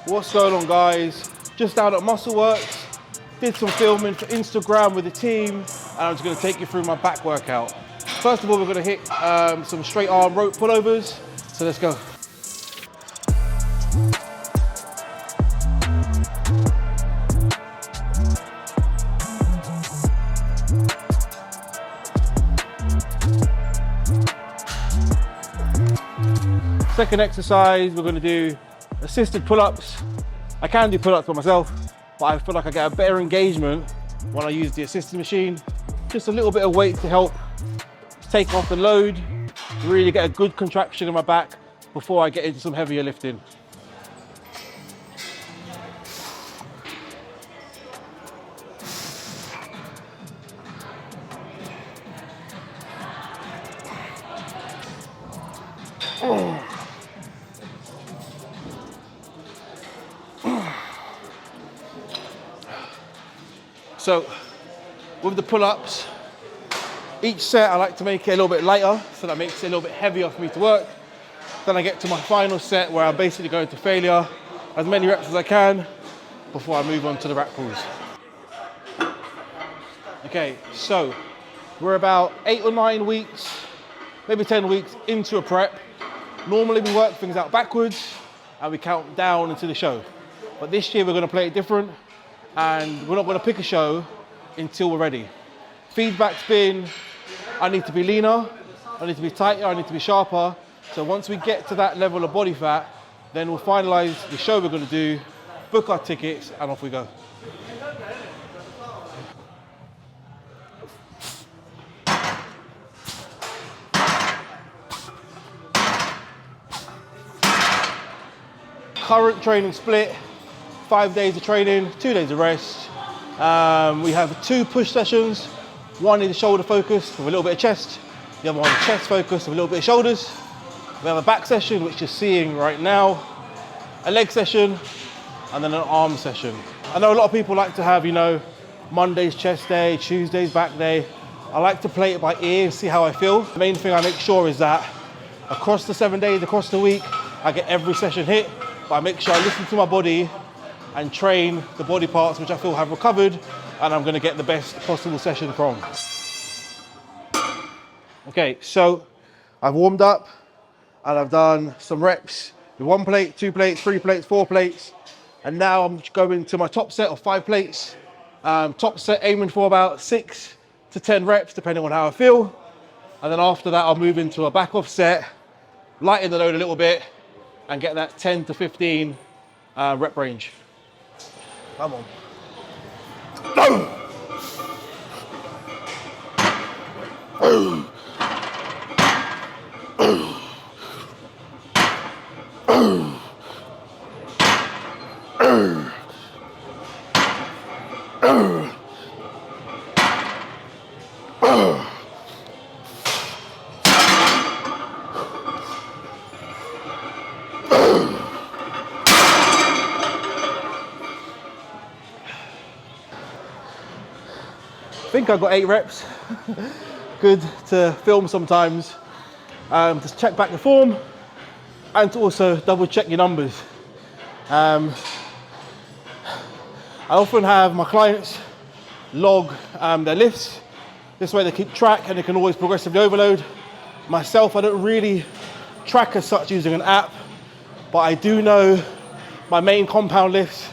What's going on, guys? Just down at Muscleworks, did some filming for Instagram with the team, and I'm just gonna take you through my back workout. First of all, we're gonna hit some straight arm rope pullovers, so let's go. Second exercise, we're gonna do assisted pull-ups. I can do pull-ups by myself, but I feel like I get a better engagement when I use the assisted machine. Just a little bit of weight to help take off the load, really get a good contraction in my back before I get into some heavier lifting. So with the pull-ups, each set I like to make it a little bit lighter, so that makes it a little bit heavier for me to work. Then I get to my final set where I'm basically going to failure, as many reps as I can before I move on to the rack pulls. Okay, so we're about 8 or 9 weeks, maybe 10 weeks into a prep. Normally we work things out backwards and we count down into the show. But this year we're gonna play it different, and we're not gonna pick a show until we're ready. Feedback's been, I need to be leaner, I need to be tighter, I need to be sharper. So once we get to that level of body fat, then we'll finalize the show we're gonna do, book our tickets, and off we go. Current training split, 5 days of training, 2 days of rest. We have 2 push sessions. One is shoulder focused with a little bit of chest. The other one is chest focused with a little bit of shoulders. We have a back session, which you're seeing right now, a leg session, and then an arm session. I know a lot of people like to have, Monday's chest day, Tuesday's back day. I like to play it by ear and see how I feel. The main thing I make sure is that across the 7 days, across the week, I get every session hit, but I make sure I listen to my body and train the body parts which I feel have recovered, and I'm gonna get the best possible session from. Okay, so I've warmed up and I've done some reps with 1 plate, 2 plates, 3 plates, 4 plates, and now I'm going to my top set of 5 plates. Top set aiming for about 6 to 10 reps, depending on how I feel. And then after that, I'll move into a back off set, lighten the load a little bit, and get that 10 to 15 rep range. Come on. Go! I think I got 8 reps. Good to film sometimes, to check back the form and to also double check your numbers. I often have my clients log their lifts. This way they keep track and they can always progressively overload. Myself, I don't really track as such using an app, but I do know my main compound lifts.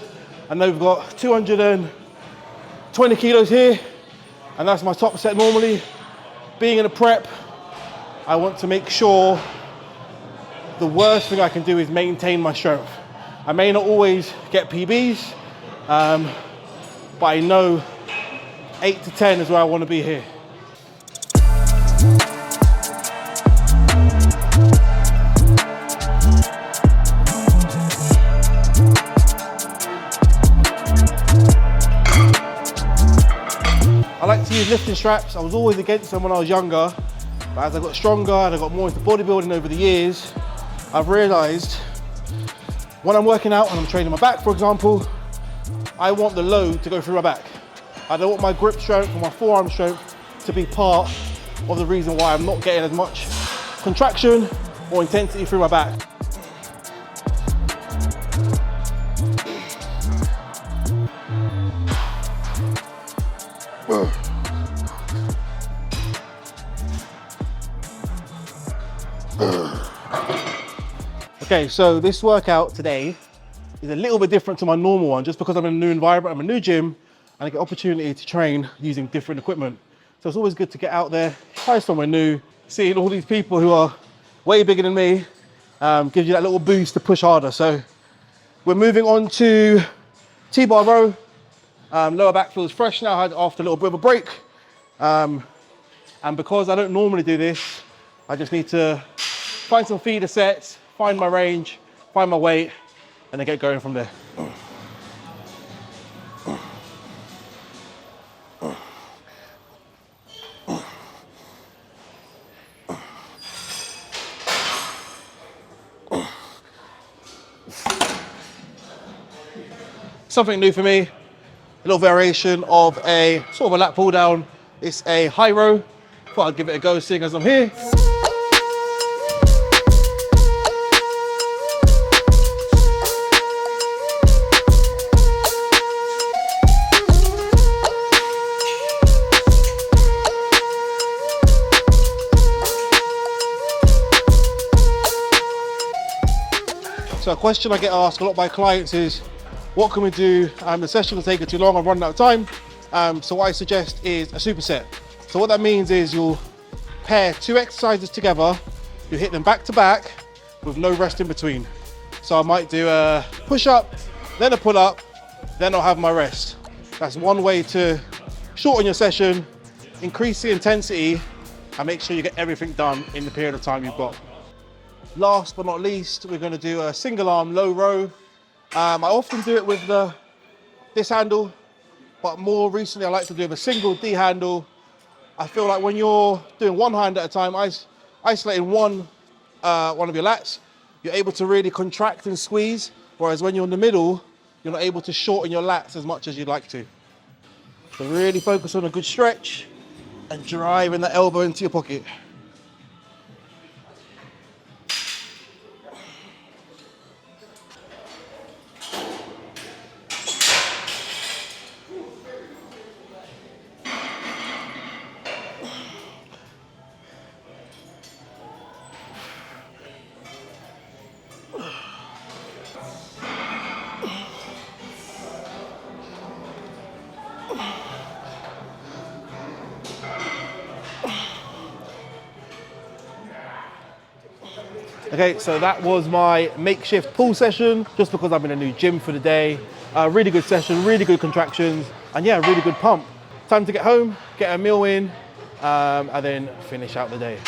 I know we've got 220 kilos here, and that's my top set normally. Being in a prep, I want to make sure the worst thing I can do is maintain my strength. I may not always get PBs, but I know 8 to 10 is where I want to be here. I like to use lifting straps. I was always against them when I was younger, but as I got stronger and I got more into bodybuilding over the years, I've realized when I'm working out and I'm training my back, for example, I want the load to go through my back. I don't want my grip strength or my forearm strength to be part of the reason why I'm not getting as much contraction or intensity through my back. Okay, so this workout today is a little bit different to my normal one, just because I'm in a new environment, I'm in a new gym, and I get opportunity to train using different equipment. So it's always good to get out there, try somewhere new, seeing all these people who are way bigger than me, gives you that little boost to push harder. So we're moving on to T-bar row. Lower back feels fresh now after a little bit of a break. And because I don't normally do this, I just need to find some feeder sets, find my range, find my weight, and then get going from there. Something new for me, a little variation of a sort of a lat pull down. It's a high row. Thought I'd give it a go seeing as I'm here. So a question I get asked a lot by clients is, what can we do? The session will take too long, I'm running out of time. So what I suggest is a superset. So what that means is you'll pair two exercises together, you hit them back to back with no rest in between. So I might do a push up, then a pull up, then I'll have my rest. That's one way to shorten your session, increase the intensity, and make sure you get everything done in the period of time you've got. Last but not least, we're going to do a single arm low row. I often do it with this handle, but more recently I like to do with a single D handle. I feel like when you're doing one hand at a time, isolating one of your lats, you're able to really contract and squeeze, whereas when you're in the middle, you're not able to shorten your lats as much as you'd like to. So really focus on a good stretch and driving the elbow into your pocket. Okay, so that was my makeshift pull session, just because I'm in a new gym for the day. Really good session, really good contractions, and yeah, really good pump. Time to get home, get a meal in, and then finish out the day.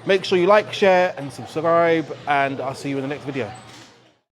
Make sure you like, share, and subscribe, and I'll see you in the next video.